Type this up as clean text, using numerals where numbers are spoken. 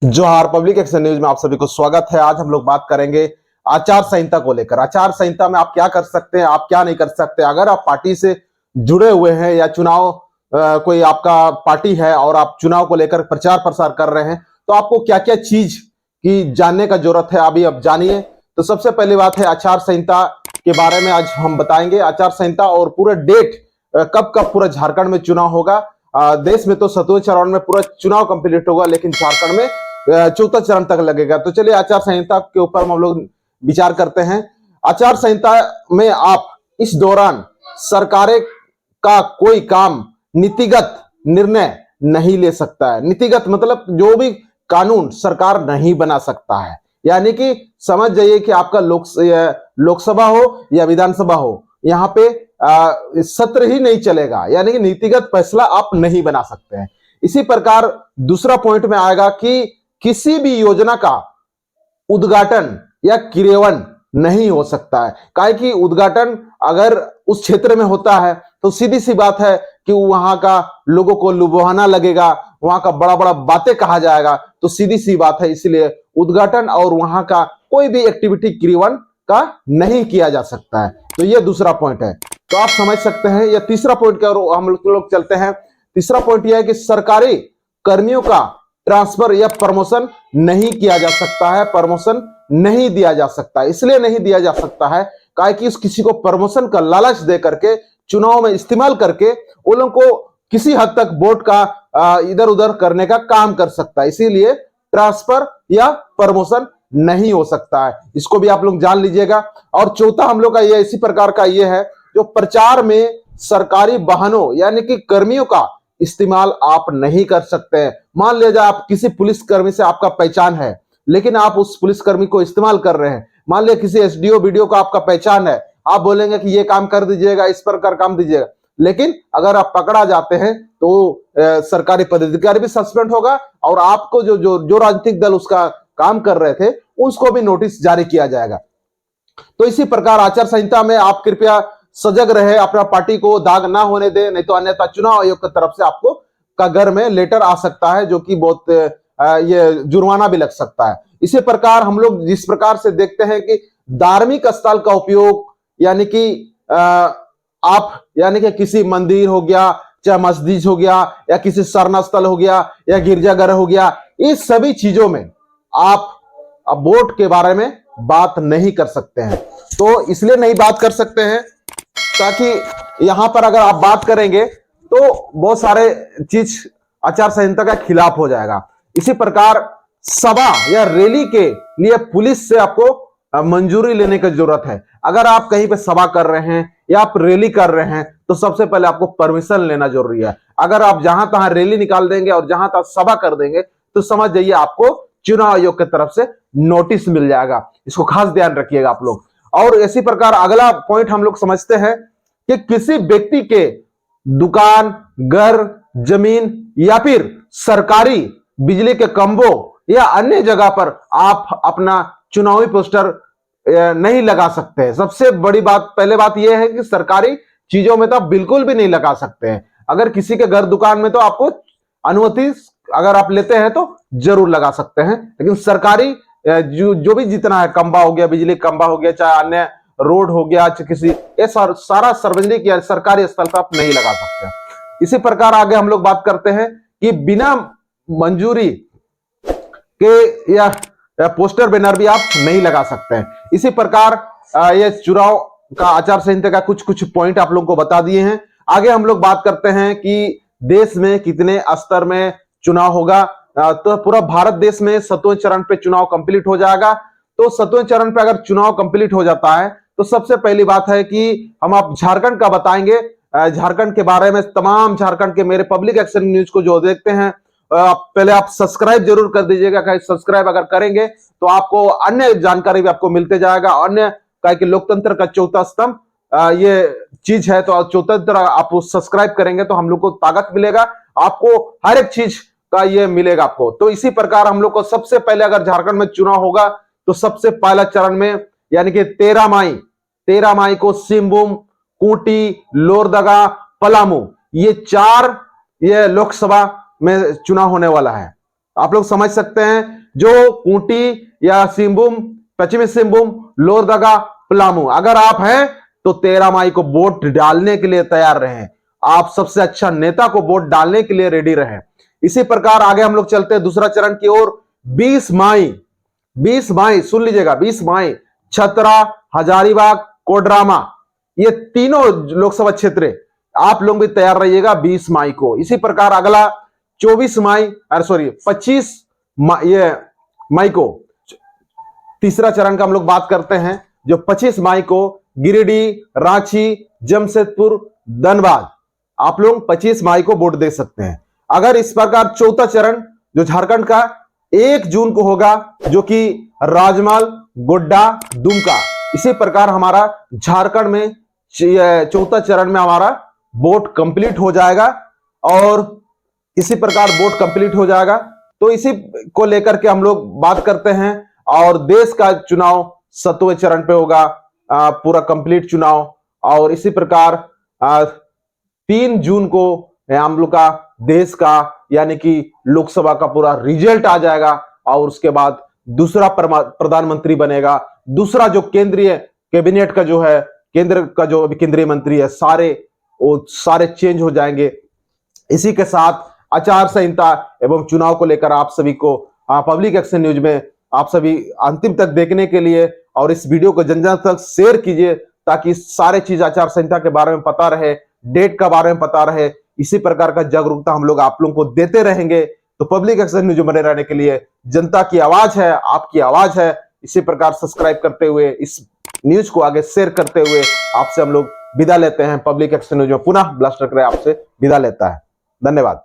जोहार public action news में आप सभी को स्वागत है। आज हम लोग बात करेंगे आचार संहिता को लेकर। आचार संहिता में आप क्या कर सकते हैं, आप क्या नहीं कर सकते। अगर आप पार्टी से जुड़े हुए हैं या चुनाव कोई आपका पार्टी है और आप चुनाव को लेकर प्रचार प्रसार कर रहे हैं तो आपको क्या क्या चीज की जानने का जरूरत है, अभी अब जानिए। तो सबसे पहली बात है आचार संहिता के बारे में आज हम बताएंगे। आचार संहिता और पूरा डेट कब कब पूरा झारखंड में चुनाव होगा। देश में तो 7वें चरण में पूरा चुनाव कंप्लीट होगा, लेकिन झारखंड में चौथा चरण तक लगेगा। तो चलिए आचार संहिता के ऊपर हम लोग विचार करते हैं। आचार संहिता में आप इस दौरान सरकारें का कोई काम नीतिगत निर्णय नहीं ले सकता है। नीतिगत मतलब जो भी कानून सरकार नहीं बना सकता है, यानी कि समझ जाइए कि आपका लोकसभा हो या विधानसभा हो, यहाँ पे सत्र ही नहीं चलेगा, यानी कि नीतिगत फैसला आप नहीं बना सकते हैं। इसी प्रकार दूसरा पॉइंट में आएगा कि किसी भी योजना का उद्घाटन या क्रियान्वयन नहीं हो सकता है। काहे कि उद्घाटन अगर उस क्षेत्र में होता है तो सीधी सी बात है कि वहां का लोगों को लुभावना लगेगा, वहां का बड़ा बड़ा बातें कहा जाएगा, तो सीधी सी बात है। इसलिए उद्घाटन और वहां का कोई भी एक्टिविटी क्रियान्वयन का नहीं किया जा सकता है। तो यह दूसरा पॉइंट है, तो आप समझ सकते हैं। यह तीसरा पॉइंट का हम लोग चलते हैं। तीसरा पॉइंट यह है कि सरकारी कर्मियों का ट्रांसफर या प्रमोशन नहीं किया जा सकता है, प्रमोशन नहीं दिया जा सकता। इसलिए नहीं दिया जा सकता है काहे कि किसी को प्रमोशन का लालच दे करके चुनाव में इस्तेमाल करके वो लोगों को किसी हद तक वोट का इधर उधर करने का काम कर सकता है। इसीलिए ट्रांसफर या प्रमोशन नहीं हो सकता है, इसको भी आप लोग जान लीजिएगा। और चौथा हम लोग का ये इसी प्रकार का ये है, जो प्रचार में सरकारी वाहनों यानी कि कर्मियों का इस्तेमाल आप नहीं कर सकते हैं। मान लीजिए आप किसी पुलिसकर्मी से आपका पहचान है, लेकिन आप उस पुलिसकर्मी को इस्तेमाल कर रहे हैं। मान लीजिए किसी एसडीओ वीडियो का आपका पहचान है, आप बोलेंगे कि ये काम कर दीजिएगा, इस प्रकार काम दीजिएगा, लेकिन अगर आप पकड़ा जाते हैं तो सरकारी पदाधिकारी भी सस्पेंड होगा और आपको जो जो जो राजनीतिक दल उसका काम कर रहे थे उसको भी नोटिस जारी किया जाएगा। तो इसी प्रकार आचार संहिता में आप कृपया सजग रहे, अपना पार्टी को दाग ना होने दे, नहीं तो अन्यथा चुनाव आयोग की तरफ से आपको का घर में लेटर आ सकता है, जो कि बहुत ये जुर्माना भी लग सकता है। इसी प्रकार हम लोग जिस प्रकार से देखते हैं कि धार्मिक स्थल का उपयोग यानी कि आप यानी कि किसी मंदिर हो गया, चाहे मस्जिद हो गया, या किसी शरण स्थल हो गया, या गिरजाघर हो गया, इस सभी चीजों में आप वोट के बारे में बात नहीं कर सकते हैं। तो इसलिए नहीं बात कर सकते हैं ताकि यहां पर अगर आप बात करेंगे तो बहुत सारे चीज आचार संहिता का खिलाफ हो जाएगा। इसी प्रकार सभा या रैली के लिए पुलिस से आपको मंजूरी लेने की जरूरत है। अगर आप कहीं पे सभा कर रहे हैं या आप रैली कर रहे हैं तो सबसे पहले आपको परमिशन लेना जरूरी है। अगर आप जहां तहां रैली निकाल देंगे और जहां तहां सभा कर देंगे तो समझ जाइए आपको चुनाव आयोग की तरफ से नोटिस मिल जाएगा। इसको खास ध्यान रखिएगा आप लोग। और इसी प्रकार अगला पॉइंट हम लोग समझते हैं कि किसी व्यक्ति के दुकान, घर, जमीन या फिर सरकारी बिजली के खंभों या अन्य जगह पर आप अपना चुनावी पोस्टर नहीं लगा सकते हैं। सबसे बड़ी बात, पहले बात यह है कि सरकारी चीजों में तो आप बिल्कुल भी नहीं लगा सकते हैं। अगर किसी के घर दुकान में तो आपको अनुमति अगर आप लेते हैं तो जरूर लगा सकते हैं, लेकिन सरकारी जो भी जितना है, खंबा हो गया, बिजली खंबा हो गया, चाहे अन्य रोड हो गया, किसी ये सारा सार्वजनिक या सरकारी स्थल पर आप नहीं लगा सकते। इसी प्रकार आगे हम लोग बात करते हैं कि बिना मंजूरी के या पोस्टर बैनर भी आप नहीं लगा सकते हैं। इसी प्रकार ये चुनाव का आचार संहिता का कुछ पॉइंट आप लोगों को बता दिए हैं। आगे हम लोग बात करते हैं कि देश में कितने स्तर में चुनाव होगा। तो पूरा भारत देश में 7वें चरण पे चुनाव कंप्लीट हो जाएगा। तो 7वें चरण पे अगर चुनाव कंप्लीट हो जाता है तो सबसे पहली बात है कि हम आप झारखंड का बताएंगे। झारखंड के बारे में तमाम झारखंड के मेरे पब्लिक एक्शन न्यूज को जो देखते हैं, पहले आप सब्सक्राइब जरूर कर दीजिएगा। सब्सक्राइब अगर करेंगे तो आपको अन्य जानकारी भी आपको मिलते जाएगा। अन्य कि लोकतंत्र का चौथा स्तंभ ये चीज है, तो चौथा आप सब्सक्राइब करेंगे तो हम लोग को ताकत मिलेगा, आपको हर एक चीज का ये मिलेगा आपको। तो इसी प्रकार हम लोग को सबसे पहले अगर झारखंड में चुनाव होगा तो सबसे पहला चरण में यानी कि 13 मई को सिंहभूम, खूंटी, लोहरदगा, पलामू, ये 4 ये लोकसभा में चुनाव होने वाला है। आप लोग समझ सकते हैं। जो खूंटी या सिंहभूम, पश्चिमी सिंहभूम, लोहरदगा, पलामू, अगर आप हैं तो 13 मई को वोट डालने के लिए तैयार रहें। आप सबसे अच्छा नेता को वोट डालने के लिए रेडी रहें। इसी प्रकार आगे हम लोग चलते हैं दूसरा चरण की ओर। 20 मई सुन लीजिएगा, 20 मई छतरा, हजारीबाग, कोडरमा, ये तीनों लोकसभा क्षेत्र आप लोग भी तैयार रहिएगा 20 मई को। इसी प्रकार अगला 25 मई को तीसरा चरण का हम लोग बात करते हैं, जो 25 मई को गिरिडीह, रांची, जमशेदपुर, धनबाद, आप लोग 25 मई को वोट दे सकते हैं। अगर इस प्रकार चौथा चरण जो झारखंड का 1 जून को होगा, जो कि राजमहल, गोड्डा, दुमका, इसी प्रकार हमारा झारखंड में चौथा चरण में हमारा वोट कंप्लीट हो जाएगा। और इसी प्रकार वोट कंप्लीट हो जाएगा तो इसी को लेकर के हम लोग बात करते हैं। और देश का चुनाव 7वें चरण पे होगा, पूरा कंप्लीट चुनाव। और इसी प्रकार 3 जून को हम लोग का देश का यानी कि लोकसभा का पूरा रिजल्ट आ जाएगा। और उसके बाद दूसरा प्रधानमंत्री बनेगा, दूसरा जो केंद्रीय कैबिनेट का जो है, केंद्र का जो अभी केंद्रीय मंत्री है, सारे चेंज हो जाएंगे। इसी के साथ आचार संहिता एवं चुनाव को लेकर आप सभी को पब्लिक एक्शन न्यूज में आप सभी अंतिम तक देखने के लिए और इस वीडियो को जन जन तक शेयर कीजिए, ताकि सारे चीज आचार संहिता के बारे में पता रहे, डेट का बारे में पता रहे। इसी प्रकार का जागरूकता हम लोग आप लोगों को देते रहेंगे। तो पब्लिक एक्शन न्यूज बने रहने के लिए जनता की आवाज है, आपकी आवाज है। इसी प्रकार सब्सक्राइब करते हुए, इस न्यूज को आगे शेयर करते हुए आपसे हम लोग विदा लेते हैं। पब्लिक एक्शन न्यूज में पुनः ब्लास्टर करे आपसे विदा लेता है। धन्यवाद।